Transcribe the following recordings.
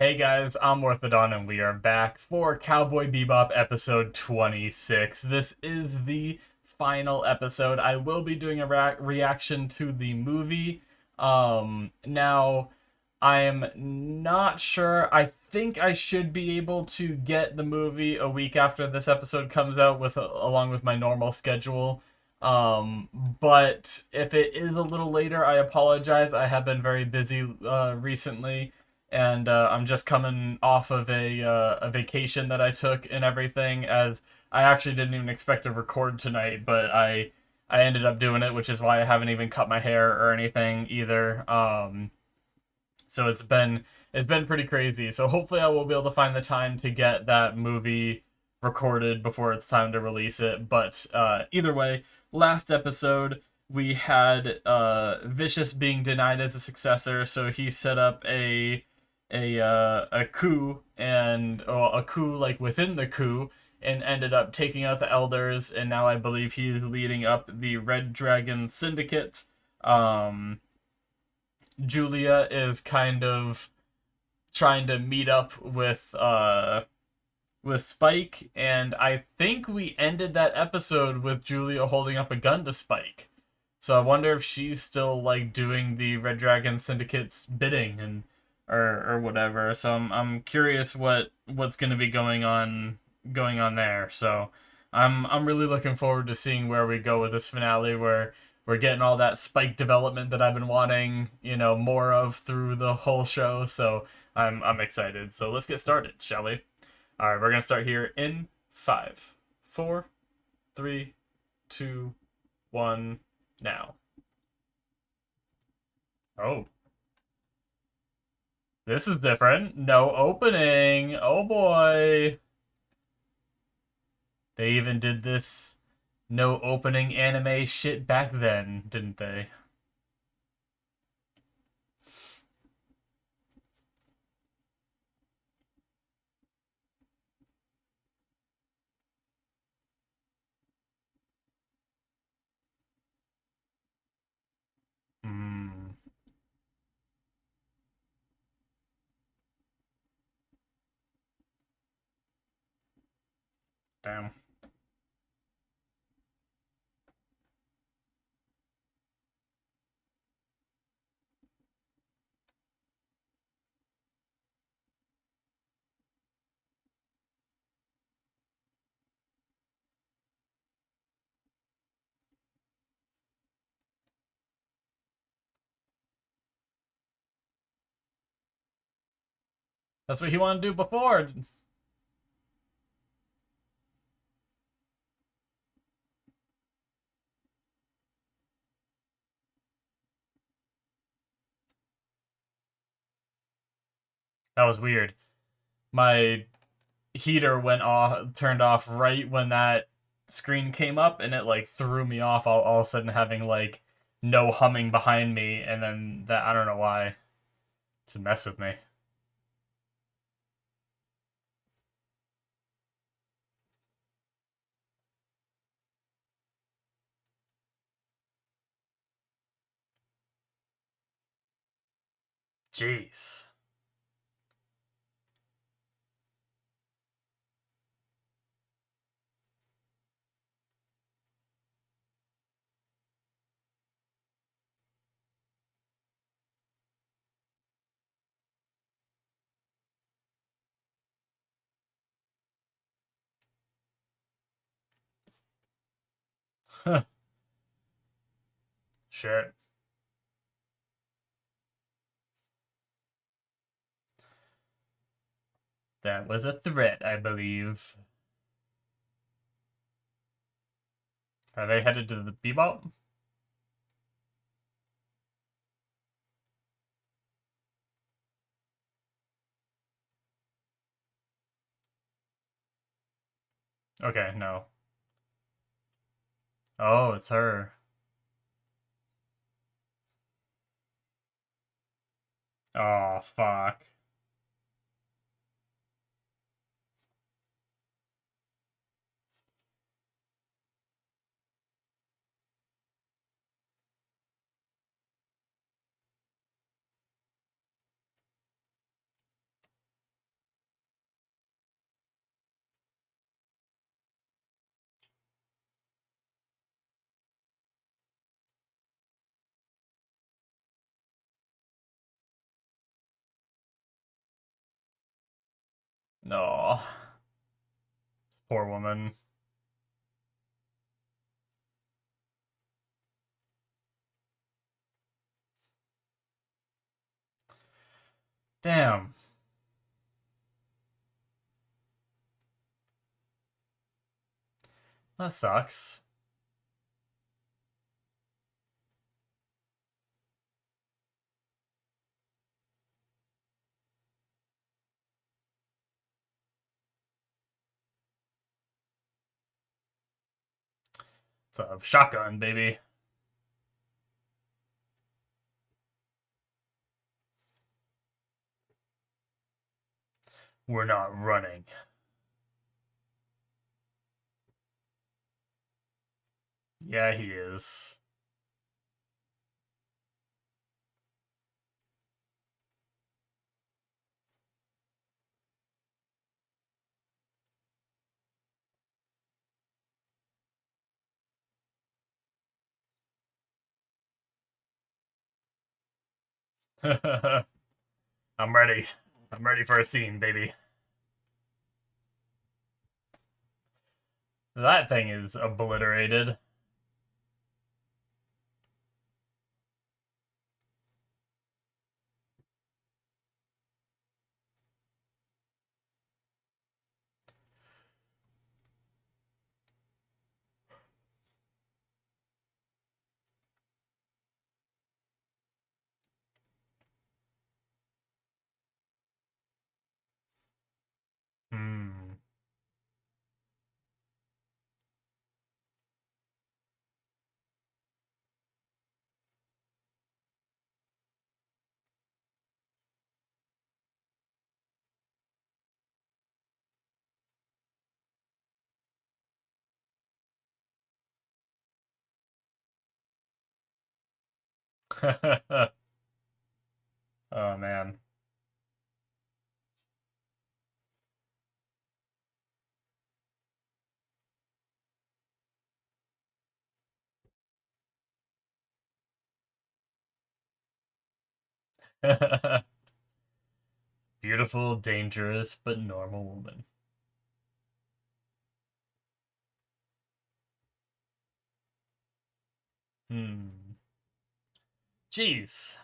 Hey guys, I'm Morthadon and we are back for Cowboy Bebop episode 26. This is the final episode. I will be doing a reaction to the movie. Now, I'm not sure. I think I should be able to get the movie a week after this episode comes out along with my normal schedule. But if it is a little later, I apologize. I have been very busy recently and I'm just coming off of a vacation that I took and everything. As I actually didn't even expect to record tonight, but I ended up doing it, which is why I haven't even cut my hair or anything either. So it's been pretty crazy. So hopefully I will be able to find the time to get that movie recorded before it's time to release it. But either way, last episode we had Vicious being denied as a successor, so he set up a coup a coup like within the coup and ended up taking out the elders, and now I believe he's leading up the Red Dragon Syndicate. Um, Julia is kind of trying to meet up with Spike, and I think we ended that episode with Julia holding up a gun to Spike. So I wonder if she's still like doing the Red Dragon Syndicate's bidding and or whatever. So I'm curious what's going to be going on there. So I'm really looking forward to seeing where we go with this finale, where we're getting all that Spike development that I've been wanting, more of through the whole show. So I'm excited. So let's get started, shall we? All right, we're gonna start here in 5, 4, 3, 2, 1, now. Oh, this is different. No opening. Oh boy. They even did this no opening anime shit back then, didn't they? Hmm. Damn. That's what he wanted to do before. That was weird. My heater went off, turned off right when that screen came up, and it like threw me off. All of a sudden having like no humming behind me, and then that I don't know why, to mess with me. Jeez. Shit. That was a threat, I believe. Are they headed to the Bebop? Okay, no. Oh, it's her. Oh, fuck. No, poor woman. Damn, that sucks. It's a shotgun, baby. We're not running. Yeah, he is. I'm ready. I'm ready for a scene, baby. That thing is obliterated. Hmm. Oh man. Beautiful, dangerous, but normal woman. Hmm. Jeez.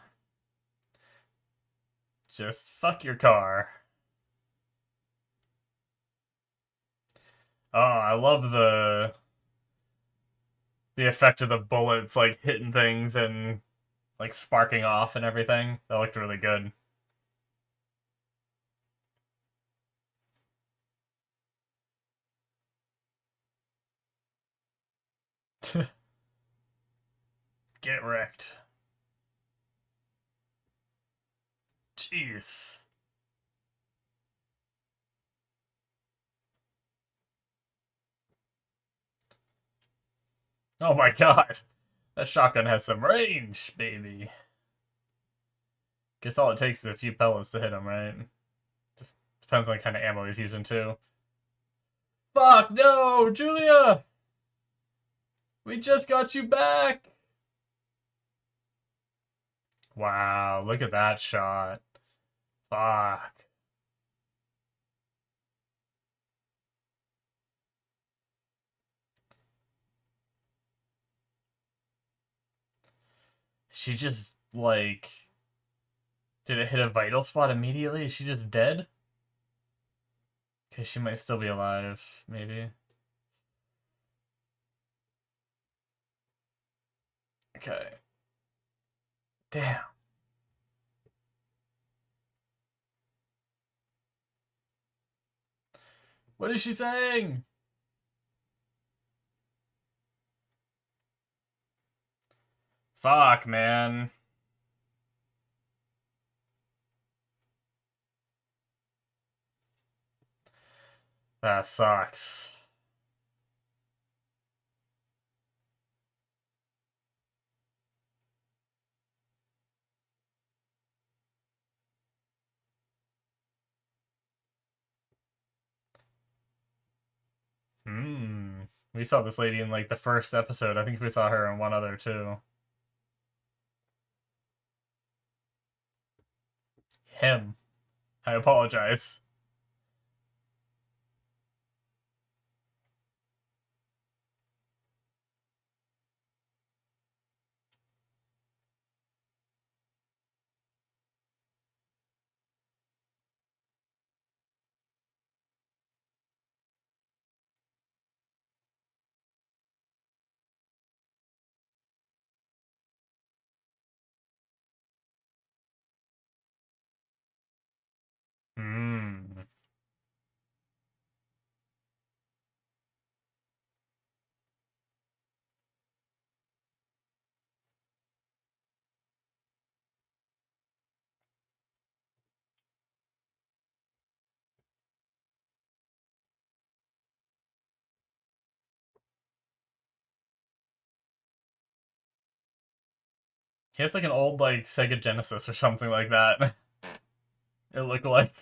Just fuck your car. Oh, I love the effect of the bullets like hitting things and like sparking off and everything. That looked really good. Get wrecked. Jeez. Oh my god. That shotgun has some range, baby. Guess all it takes is a few pellets to hit him, right? Depends on the kind of ammo he's using too. Fuck no, Julia! We just got you back! Wow, look at that shot. Fuck. She just, like. Did it hit a vital spot immediately? Is she just dead? Okay, she might still be alive, maybe. Okay. Damn. What is she saying? Fuck, man. That sucks. Hmm. We saw this lady in like the first episode. I think we saw her in one other too. Him. I apologize. He has like an old like Sega Genesis or something like that. It looked like.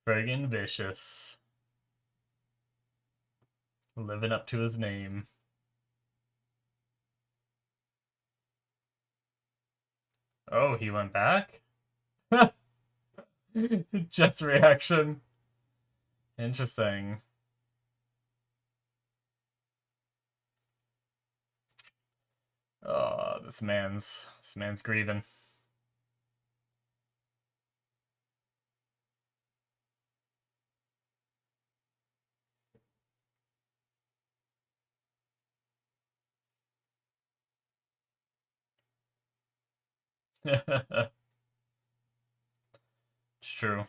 Friggin' vicious. Living up to his name. Oh, he went back? Jet's reaction. Interesting. Oh, this man's grieving. It's true.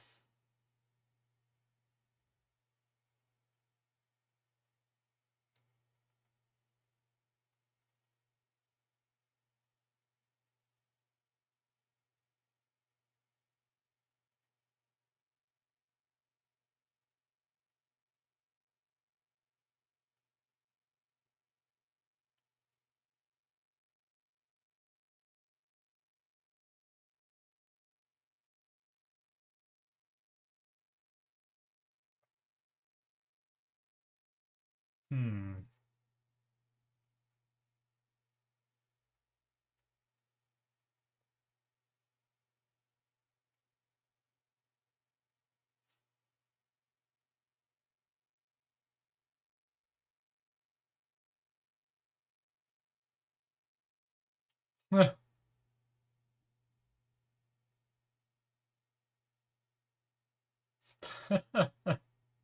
Hmm.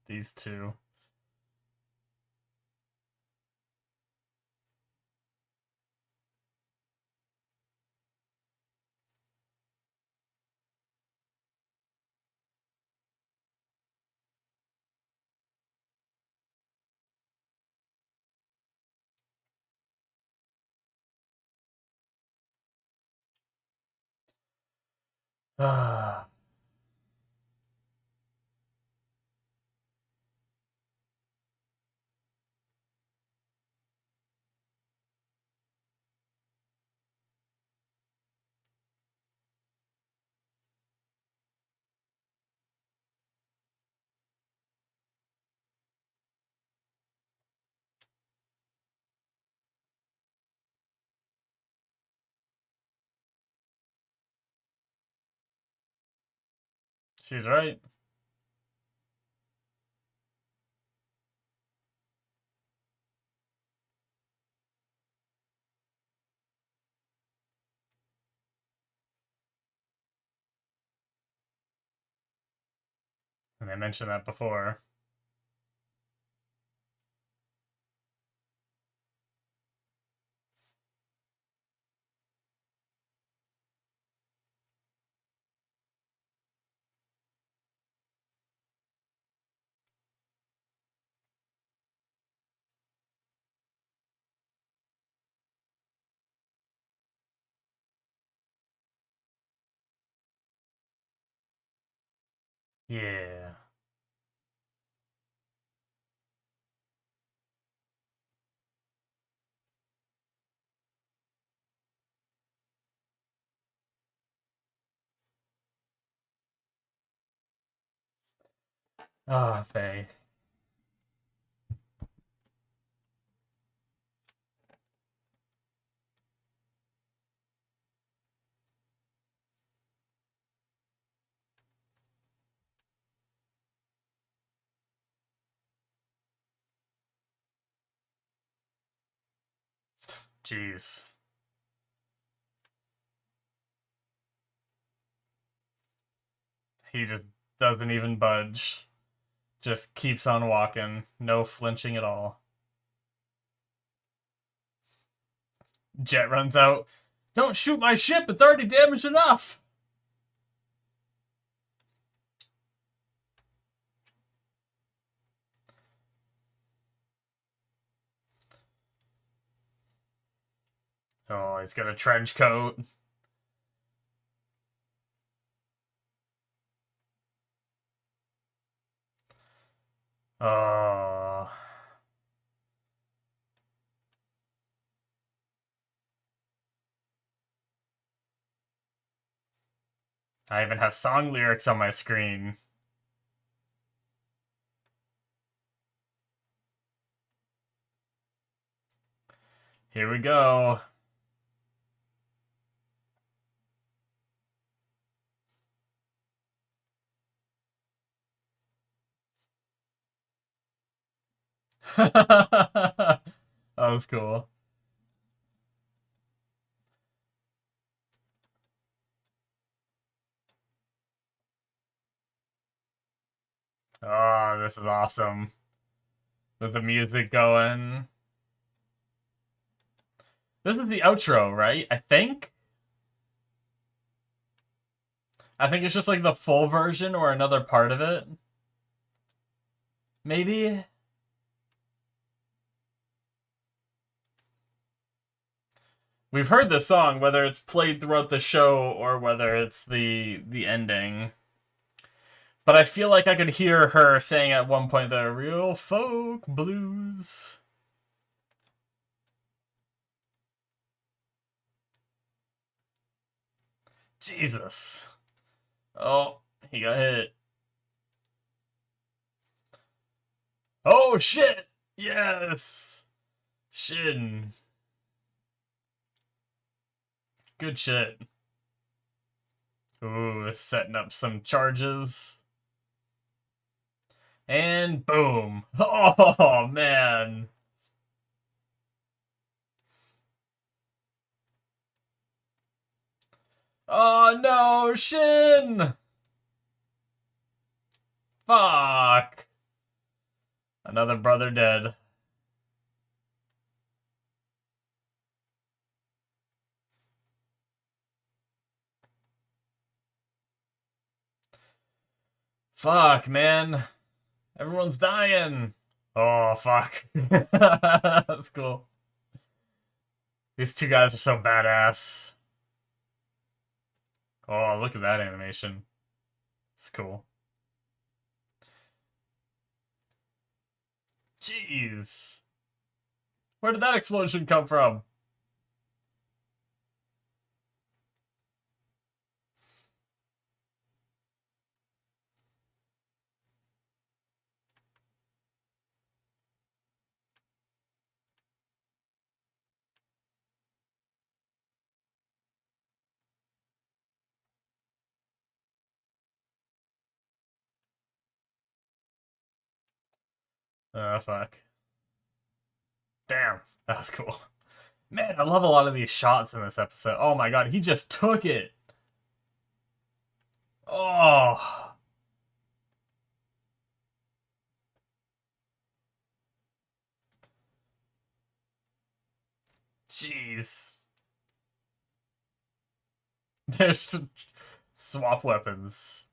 These two. Ah, she's right. And I mentioned that before. Yeah. Ah, Faye. Jeez. He just doesn't even budge. Just keeps on walking. No flinching at all. Jet runs out. Don't shoot my ship, it's already damaged enough! Oh, he's got a trench coat. Oh. I even have song lyrics on my screen. Here we go. That was cool. Oh, this is awesome. With the music going. This is the outro, right? I think? I think it's just like the full version or another part of it. Maybe? We've heard this song, whether it's played throughout the show or whether it's the ending. But I feel like I could hear her saying at one point the real folk blues. Jesus. Oh, he got hit. Oh shit! Yes! Shin. Good shit. Ooh, setting up some charges. And boom. Oh, man. Oh, no, Shin! Fuck. Another brother dead. Fuck, man. Everyone's dying. Oh, fuck. That's cool. These two guys are so badass. Oh, look at that animation. It's cool. Jeez. Where did that explosion come from? Oh, fuck. Damn, that was cool. Man, I love a lot of these shots in this episode. Oh my god, he just took it. Oh. Jeez. There's swap weapons.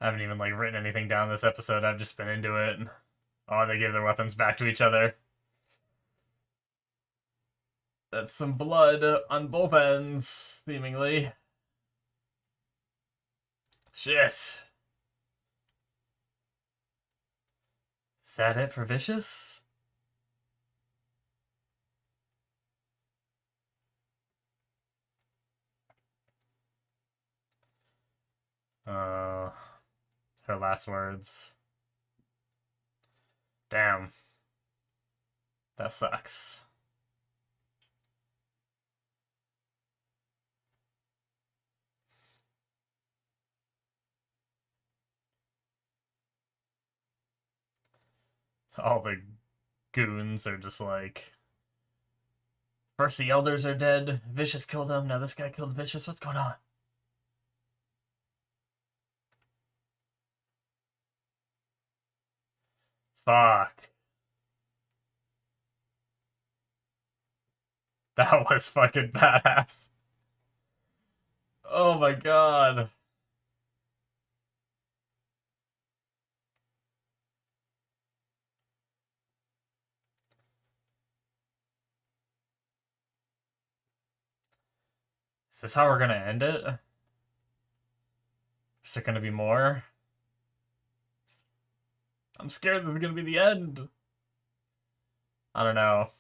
I haven't even like written anything down this episode. I've just been into it. Oh, they give their weapons back to each other. That's some blood on both ends, seemingly. Shit. Is that it for Vicious? Uh, her last words. Damn. That sucks. All the goons are just like, first the elders are dead, Vicious killed them, now this guy killed Vicious, what's going on? Fuck. That was fucking badass. Oh my god. Is this how we're gonna end it? Is there gonna be more? I'm scared this is gonna be the end. I don't know.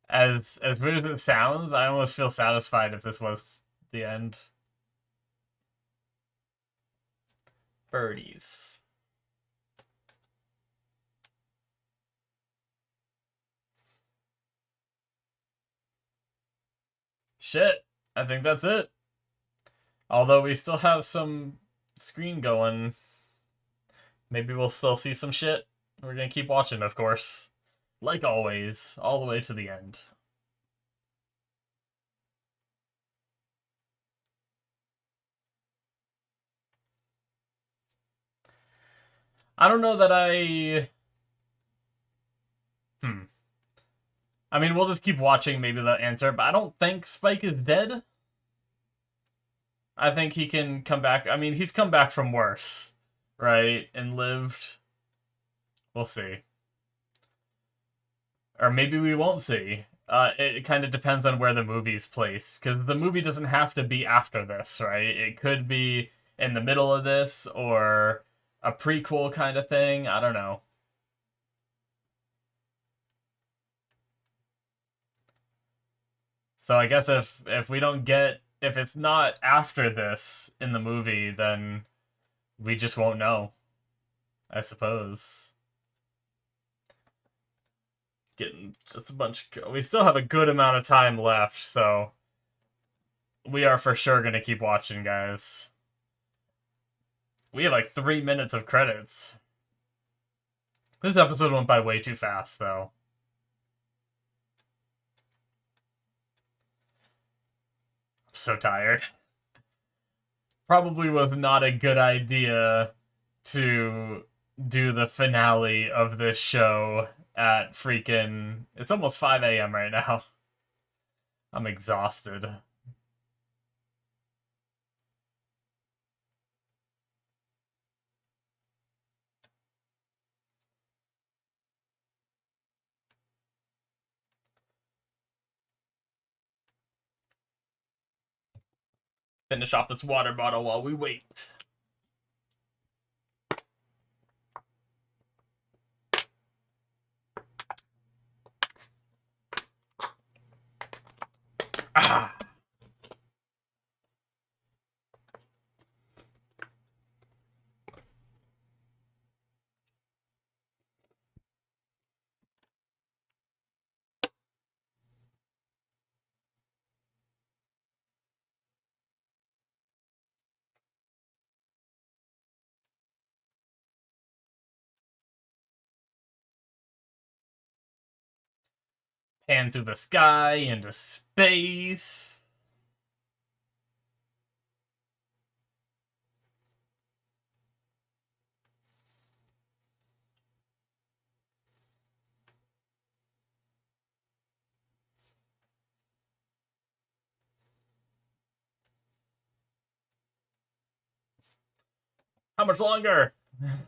As weird as it sounds, I almost feel satisfied if this was the end. Birdies. Shit. I think that's it. Although we still have some screen going. Maybe we'll still see some shit. We're gonna keep watching, of course. Like always, all the way to the end. I don't know that I... I mean, we'll just keep watching, maybe the answer, but I don't think Spike is dead. I think he can come back. I mean, he's come back from worse, right? And lived. We'll see. Or maybe we won't see. It kind of depends on where the movie's placed, because the movie doesn't have to be after this, right? It could be in the middle of this, or a prequel kind of thing. I don't know. So I guess if we don't get, if it's not after this in the movie, then we just won't know, I suppose. Getting just a bunch of... We still have a good amount of time left, so we are for sure going to keep watching, guys. We have like 3 minutes of credits. This episode went by way too fast, though. I'm so tired. Probably was not a good idea to do the finale of this show at freaking... It's almost 5 a.m. right now. I'm exhausted. Finish off this water bottle while we wait. Ah. Pan through the sky into space. How much longer?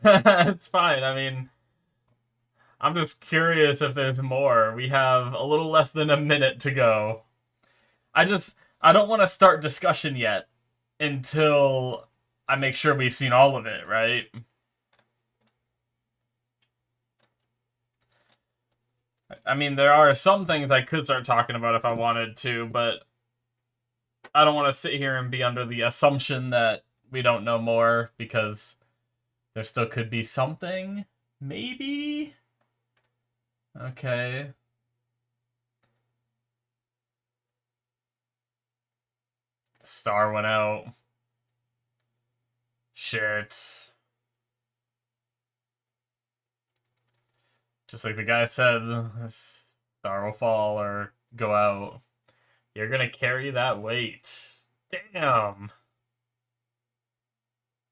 It's fine. I mean, I'm just curious if there's more. We have a little less than a minute to go. I don't want to start discussion yet until I make sure we've seen all of it, right? I mean, there are some things I could start talking about if I wanted to, but I don't want to sit here and be under the assumption that we don't know more, because there still could be something. Maybe? Okay. The star went out. Shit. Just like the guy said, this star will fall or go out. You're gonna carry that weight. Damn.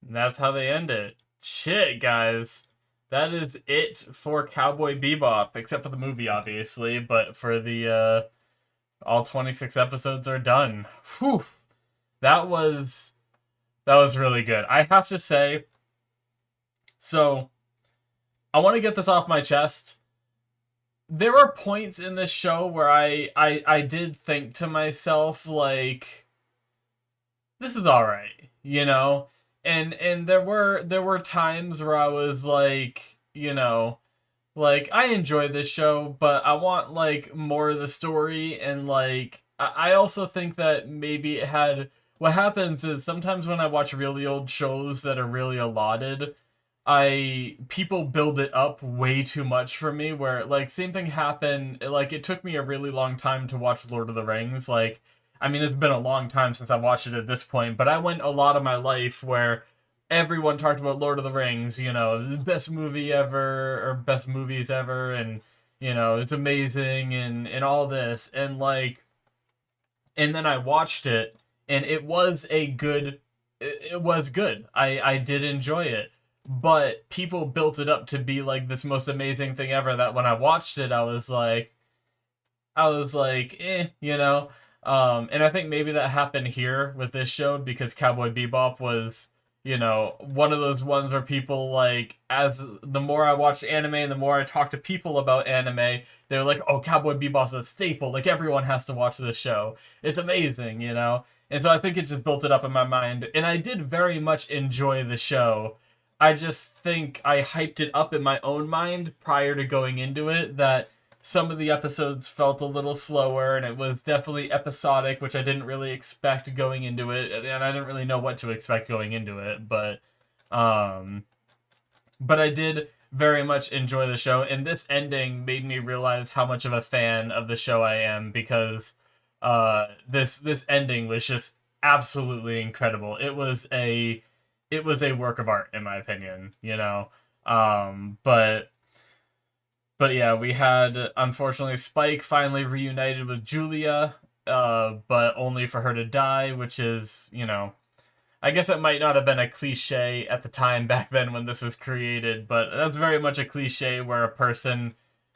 And that's how they end it. Shit, guys. That is it for Cowboy Bebop, except for the movie, obviously, but for the, all 26 episodes are done. Whew. That was really good. I have to say, so, I want to get this off my chest. there were points in this show where I did think to myself, like, this is all right, you know? And there were times where I was like, like, I enjoy this show, but I want, like, more of the story. And, like, I also think that maybe it had, what happens is sometimes when I watch really old shows that are really allotted, I people build it up way too much for me, where, like, same thing happened, like, it took me a really long time to watch Lord of the Rings. Like, I mean, it's been a long time since I watched it at this point, but I went a lot of my life where everyone talked about Lord of the Rings, the best movie ever, or best movies ever, and it's amazing, and all this. And, like, and then I watched it, and it was good. I did enjoy it. But people built it up to be like this most amazing thing ever, that when I watched it, I was like, and I think maybe that happened here with this show, because Cowboy Bebop was, one of those ones where people, like, as the more I watched anime and the more I talked to people about anime, they were like, oh, Cowboy Bebop's a staple. Like, everyone has to watch this show. It's amazing, you know? And so I think it just built it up in my mind. And I did very much enjoy the show. I just think I hyped it up in my own mind prior to going into it, that some of the episodes felt a little slower, and it was definitely episodic, which I didn't really expect going into it, and I didn't really know what to expect going into it. Um, but I did very much enjoy the show, and this ending made me realize how much of a fan of the show I am, because this ending was just absolutely incredible. It was a work of art, in my opinion. But yeah, we had, unfortunately, Spike finally reunited with Julia, but only for her to die, which is, I guess it might not have been a cliche at the time back then when this was created, but that's very much a cliche where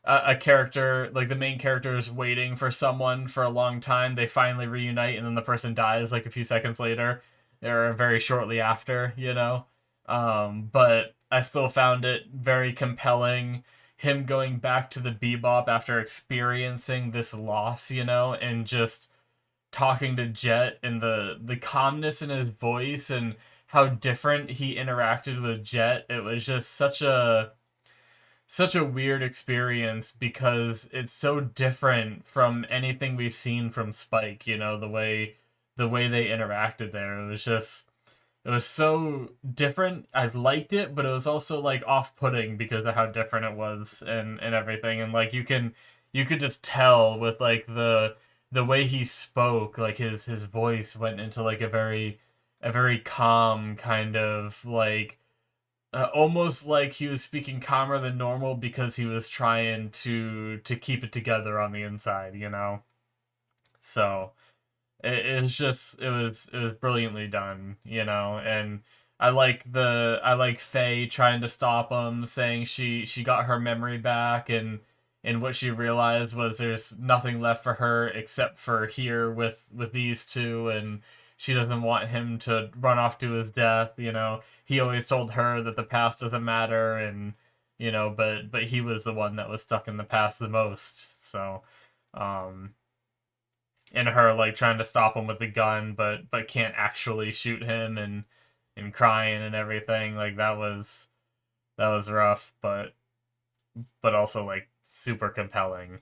a character, like the main character, is waiting for someone for a long time, they finally reunite, and then the person dies like a few seconds later, or very shortly after. But I still found it very compelling, him going back to the Bebop after experiencing this loss, and just talking to Jet, and the calmness in his voice, and how different he interacted with Jet. It was just such a weird experience, because it's so different from anything we've seen from Spike, the way they interacted there. It was so different. I liked it, but it was also, like, off-putting because of how different it was, and everything. And, like, you could just tell with, like, the way he spoke, like, his voice went into, like, a very calm kind of, like, almost like he was speaking calmer than normal, because he was trying to keep it together on the inside. So it was brilliantly done, and I like Faye trying to stop him, saying she got her memory back, and what she realized was there's nothing left for her except for here with these two, and she doesn't want him to run off to his death. He always told her that the past doesn't matter, and but he was the one that was stuck in the past the most. So um and her, like, trying to stop him with the gun, but can't actually shoot him, and crying and everything, like, that was rough, but also, like, super compelling.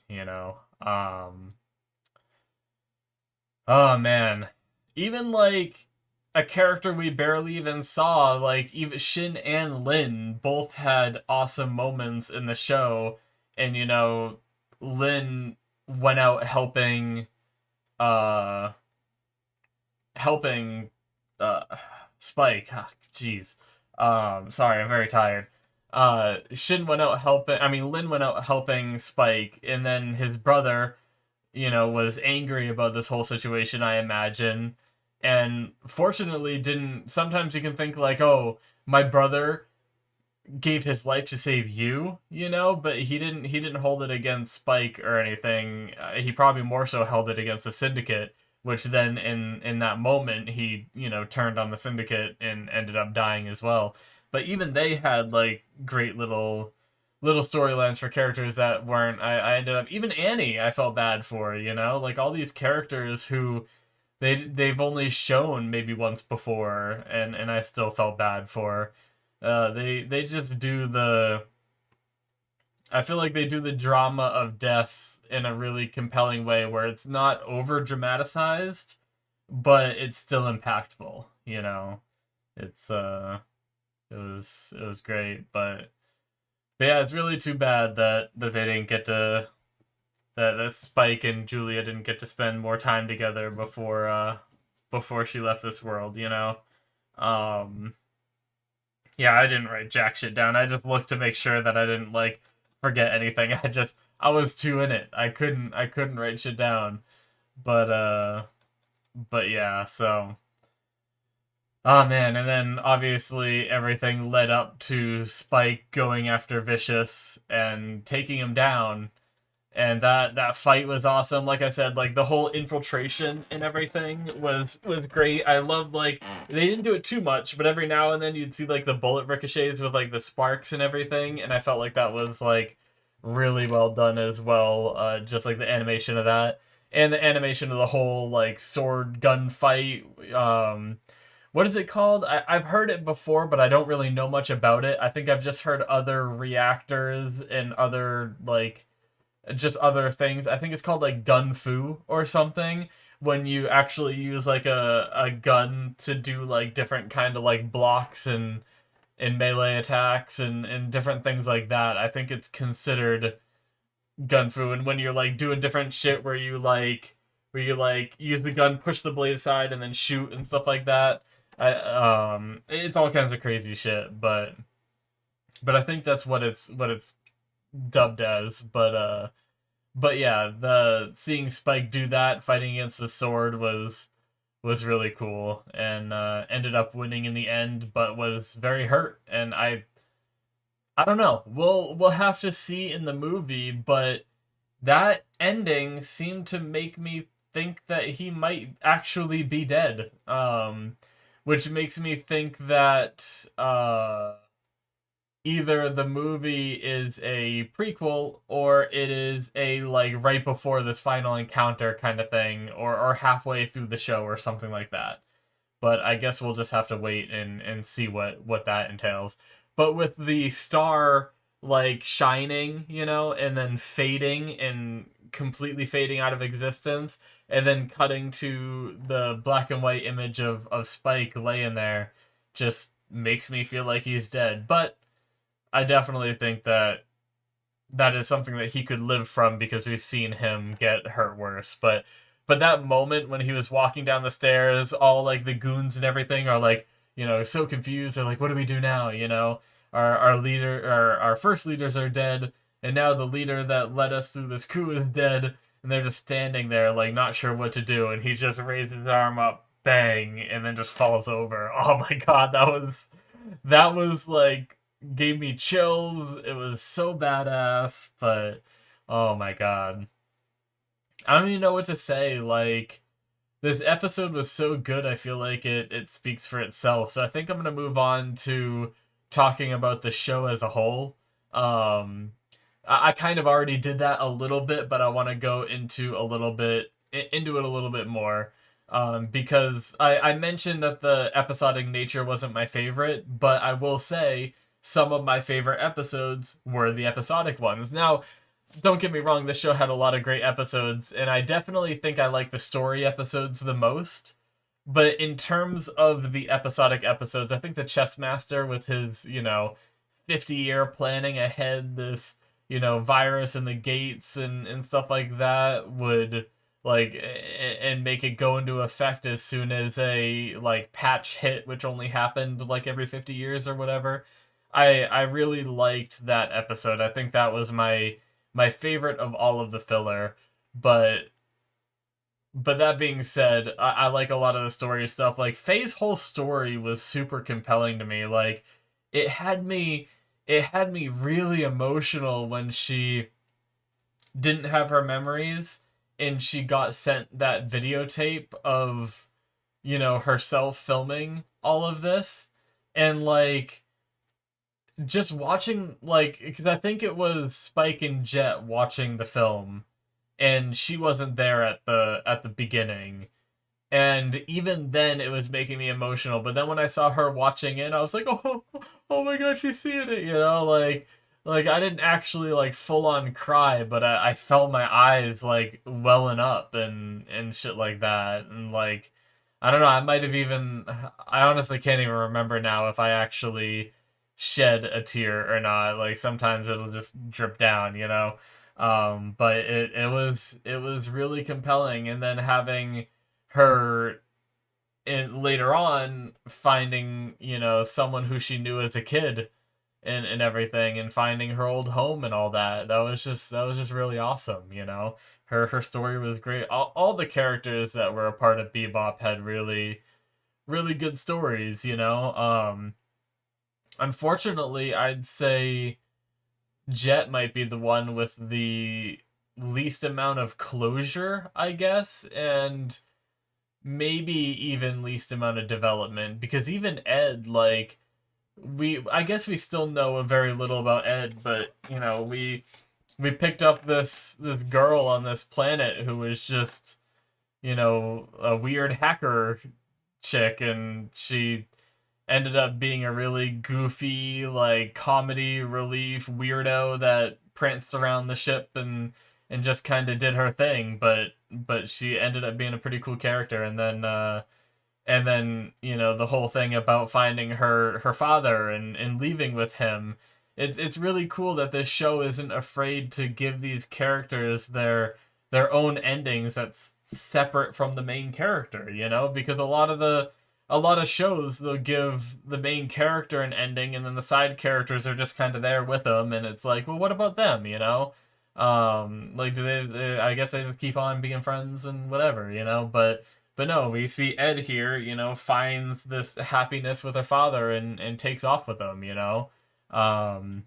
Oh man, even, like, a character we barely even saw, like, even Shin and Lin both had awesome moments in the show. And Lin went out uh helping uh Spike. Ah, jeez. Sorry, I'm very tired. Shin went out helping. I mean, Lin went out helping Spike, and then his brother, was angry about this whole situation, I imagine, and fortunately didn't. Sometimes you can think, like, oh, my brother gave his life to save you, but he didn't hold it against Spike or anything. He probably more so held it against the Syndicate, which then in that moment he turned on the Syndicate and ended up dying as well. But even they had, like, great little little storylines for characters that weren't. I ended up, even Annie I felt bad for, like all these characters who they've only shown maybe once before, and I still felt bad for. They just do the. I feel like they do the drama of deaths in a really compelling way where it's not over dramatized, but it's still impactful. It's it was great, but yeah, it's really too bad that they didn't get to that Spike and Julia didn't get to spend more time together before she left this world. Um, yeah, I didn't write jack shit down. I just looked to make sure that I didn't like forget anything. I was too in it. I couldn't write shit down. But yeah, so oh man, and then obviously everything led up to Spike going after Vicious and taking him down, and that fight was awesome. Like I said, like the whole infiltration and everything was great. I loved, like, they didn't do it too much, but every now and then you'd see like the bullet ricochets with like the sparks and everything, and I felt like that was like really well done as well. Just like the animation of that and the animation of the whole like sword gun fight. What is it called? I've heard it before, but I don't really know much about it. I think I've just heard other reactors and other like just other things. I think it's called like gun fu or something, when you actually use like a gun to do like different kind of like blocks and melee attacks and different things like that. I think it's considered gun fu, and when you're like doing different shit where you like use the gun, push the blade aside, and then shoot and stuff like that. It's all kinds of crazy shit, but I think that's what it's dubbed as. But yeah, the seeing Spike do that, fighting against the sword, was really cool, and ended up winning in the end, but was very hurt. And I don't know. We'll have to see in the movie, but that ending seemed to make me think that he might actually be dead. Which makes me think that either the movie is a prequel or it is a like right before this final encounter kind of thing, or halfway through the show or something like that. But I guess we'll just have to wait and see what that entails. But with the star like shining, and then fading and completely fading out of existence, and then cutting to the black and white image of Spike laying there, just makes me feel like he's dead. But I definitely think that that is something that he could live from, because we've seen him get hurt worse. But that moment when he was walking down the stairs, all like the goons and everything are like, so confused. They're like, what do we do now? Our leader, our first leaders are dead, and now the leader that led us through this coup is dead, and they're just standing there like not sure what to do, and he just raises his arm up, bang, and then just falls over. Oh my god, that was like gave me chills. It was so badass, but oh my god. I don't even know what to say. Like, this episode was so good, I feel like it speaks for itself. So I think I'm gonna move on to talking about the show as a whole. Um I kind of already did that a little bit, but I want to go into it a little bit more. Because I mentioned that the episodic nature wasn't my favorite, but I will say some of my favorite episodes were the episodic ones. Now, don't get me wrong, this show had a lot of great episodes, and I definitely think I like the story episodes the most. But in terms of the episodic episodes, I think the Chess Master with his, 50-year planning ahead, this, virus and the gates and stuff like that would like and make it go into effect as soon as a like patch hit, which only happened like every 50 years or whatever. I really liked that episode. I think that was my favorite of all of the filler. But that being said, I like a lot of the story stuff. Like, Faye's whole story was super compelling to me. Like, it had me it had me really emotional when she didn't have her memories and she got sent that videotape of, herself filming all of this. And like, just watching, like, because I think it was Spike and Jet watching the film, and she wasn't there at the beginning. And even then, it was making me emotional. But then when I saw her watching it, I was like, "Oh, oh my God, she's seeing it!" Like I didn't actually like full on cry, but I felt my eyes like welling up and shit like that. And like, I don't know, I might have even, I honestly can't even remember now if I actually shed a tear or not. Like sometimes it'll just drip down, you know. But it was really compelling, and then having her later on finding, someone who she knew as a kid and everything, and finding her old home and all that. That was just really awesome, Her story was great. All the characters that were a part of Bebop had really really good stories, Unfortunately, I'd say Jet might be the one with the least amount of closure, I guess, and maybe even least amount of development, because even Ed, like, I guess we still know a very little about Ed, but we picked up this girl on this planet who was just, a weird hacker chick, and she ended up being a really goofy, like, comedy relief weirdo that pranced around the ship and just kind of did her thing, but she ended up being a pretty cool character. And then the whole thing about finding her father and leaving with him. It's really cool that this show isn't afraid to give these characters their own endings that's separate from the main character, because a lot of shows, they'll give the main character an ending, and then the side characters are just kind of there with them, and it's like, well, what about them? Like, do I guess they just keep on being friends and whatever. But no, we see Ed here, finds this happiness with her father and takes off with him. Um,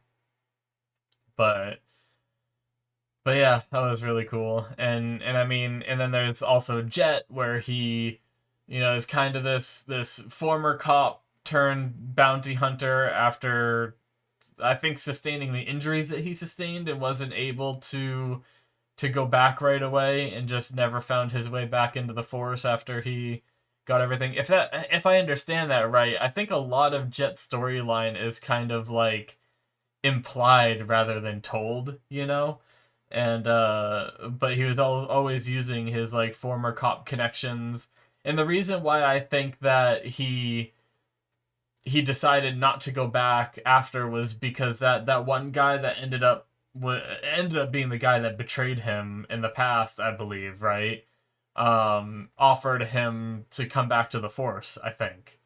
but but yeah, that was really cool. And I mean, and then there's also Jet, where he, is kind of this former cop turned bounty hunter after, I think, sustaining the injuries that he sustained, and wasn't able to go back right away, and just never found his way back into the force after he got everything. If I understand that right, I think a lot of Jet's storyline is kind of like implied rather than told, and but he was always using his like former cop connections. And the reason why I think that he decided not to go back after was because that one guy that ended up being the guy that betrayed him in the past, I believe, right? Offered him to come back to the Force, I think,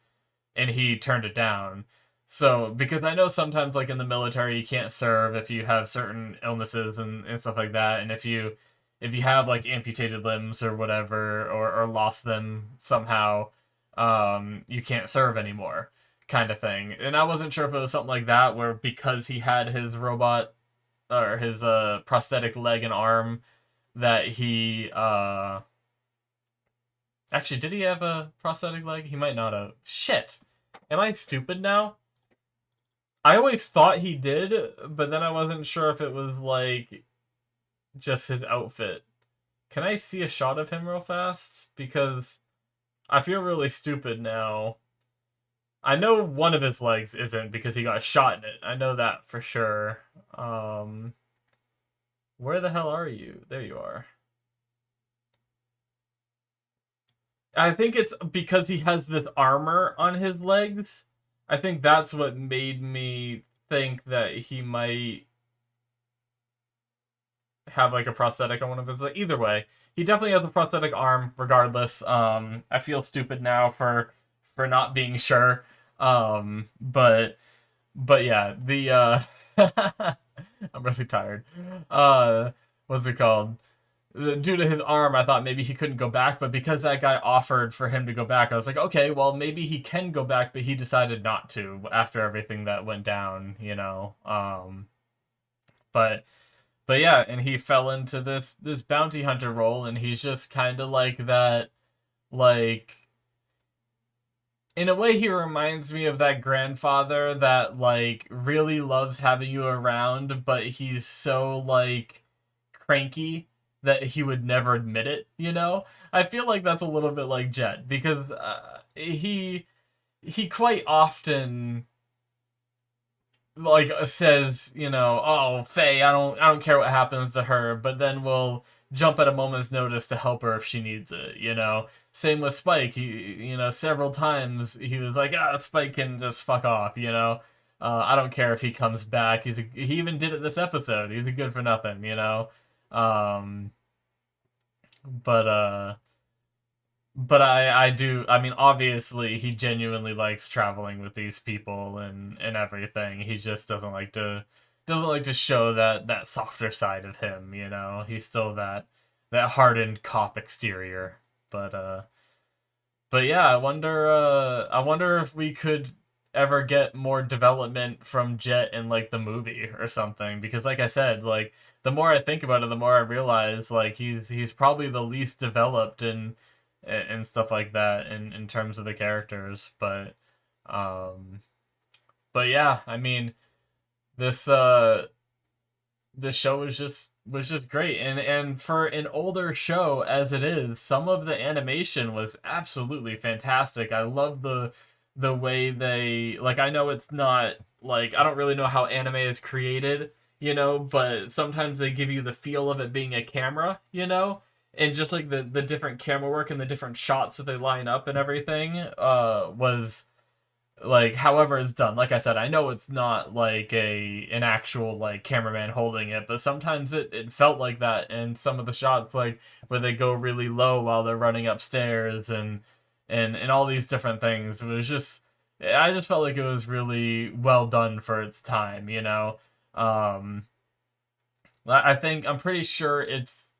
and he turned it down. So, because I know sometimes, like in the military, you can't serve if you have certain illnesses and stuff like that, and if you have like amputated limbs or whatever, or lost them somehow, you can't serve anymore, kind of thing. And I wasn't sure if it was something like that, where because he had his robot, or his prosthetic leg and arm, that he actually, did he have a prosthetic leg? He might not have. Shit. Am I stupid now? I always thought he did, but then I wasn't sure if it was like just his outfit. Can I see a shot of him real fast? Because I feel really stupid now. I know one of his legs isn't, because he got shot in it. I know that for sure. Where the hell are you? There you are. I think it's because he has this armor on his legs. I think that's what made me think that he might have like a prosthetic on one of his. Either way, he definitely has a prosthetic arm. Regardless, I feel stupid now for not being sure. But yeah, I'm really tired. What's it called? Due to his arm, I thought maybe he couldn't go back, but because that guy offered for him to go back, I was like, okay, well, maybe he can go back, but he decided not to after everything that went down. But yeah, and he fell into this bounty hunter role, and he's just kind of like that, like, in a way, he reminds me of that grandfather that like really loves having you around, but he's so like cranky that he would never admit it. You know, I feel like that's a little bit like Jet because he quite often like says, you know, oh Faye, I don't care what happens to her, but then we'll jump at a moment's notice to help her if she needs it, you know. Same with Spike. You know, several times he was like, Spike can just fuck off, you know. I don't care if he comes back. He even did it this episode. He's a good for nothing, you know. Um, but I do, I mean, obviously he genuinely likes traveling with these people and everything. He just doesn't like to show that softer side of him, you know. He's still that hardened cop exterior. But but yeah, I wonder if we could ever get more development from Jet in like the movie or something, because like I said, like the more I think about it, the more I realize like he's probably the least developed and stuff like that in terms of the characters. Um but yeah, I mean this this show was just great, and for an older show as it is, some of the animation was absolutely fantastic. I love the way they, like, I know it's not like, I don't really know how anime is created, you know, but sometimes they give you the feel of it being a camera, you know, and just like the different camera work and the different shots that they line up and everything was like, however it's done. Like I said, I know it's not like an actual like cameraman holding it, but sometimes it felt like that in some of the shots, like where they go really low while they're running upstairs and all these different things. It was just, I just felt like it was really well done for its time, you know. um I'm pretty sure it's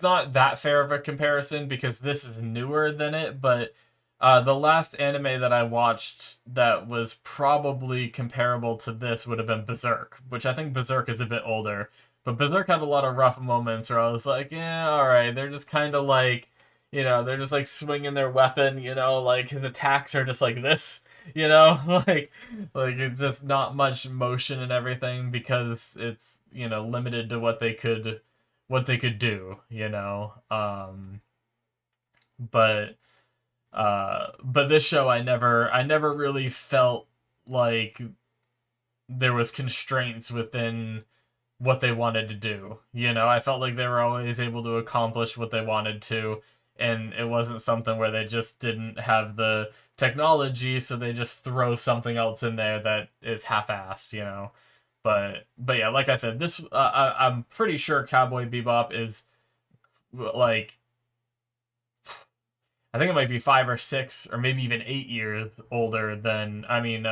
not that fair of a comparison because this is newer than it, but the last anime that I watched that was probably comparable to this would have been Berserk, which I think Berserk is a bit older. But Berserk had a lot of rough moments where I was like, yeah, all right, they're just kind of like, you know, they're just like swinging their weapon, you know, like his attacks are just like this, you know, like it's just not much motion and everything because it's, you know, limited to what they could do, you know. But but this show, I never really felt like there was constraints within what they wanted to do. You know, I felt like they were always able to accomplish what they wanted to, and it wasn't something where they just didn't have the technology, so they just throw something else in there that is half-assed, you know. But yeah, like I said, I'm pretty sure Cowboy Bebop is like, I think it might be 5 or 6 or maybe even 8 years older than, I mean,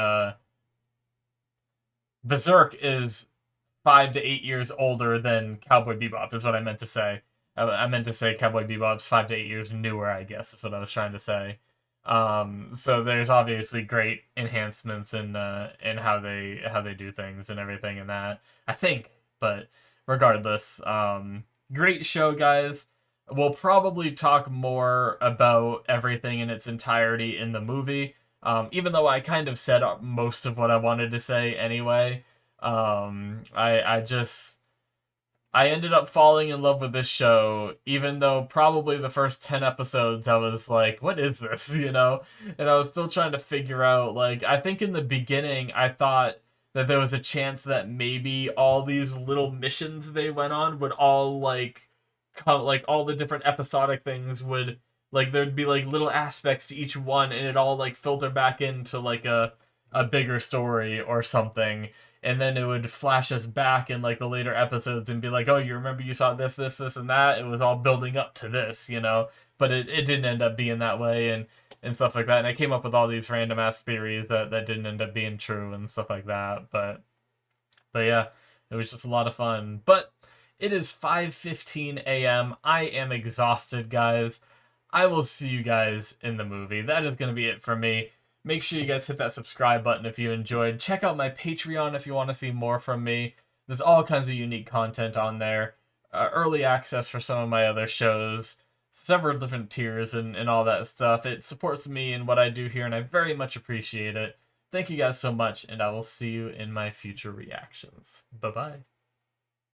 Berserk is 5 to 8 years older than Cowboy Bebop, is what I meant to say. I meant to say Cowboy Bebop's 5 to 8 years newer, I guess, is what I was trying to say. So there's obviously great enhancements in how they do things and everything in that, I think. But regardless, great show, guys. We'll probably talk more about everything in its entirety in the movie. Even though I kind of said most of what I wanted to say anyway. I ended up falling in love with this show, even though probably the first 10 episodes I was like, what is this, you know? And I was still trying to figure out, like, I think in the beginning I thought that there was a chance that maybe all these little missions they went on would all, like, come, like, all the different episodic things would, like, there'd be, like, little aspects to each one, and it all, like, filter back into, like, a bigger story or something, and then it would flash us back in like the later episodes and be like, oh, you remember you saw this and that, it was all building up to this, you know. But it didn't end up being that way, and stuff like that, and I came up with all these random ass theories that didn't end up being true and stuff like that. But yeah, it was just a lot of fun. But it is 5:15 a.m. I am exhausted, guys. I will see you guys in the movie. That is going to be it for me. Make sure you guys hit that subscribe button if you enjoyed. Check out my Patreon if you want to see more from me. There's all kinds of unique content on there. Early access for some of my other shows. several different tiers and all that stuff. It supports me and what I do here, and I very much appreciate it. Thank you guys so much, and I will see you in my future reactions. Bye-bye.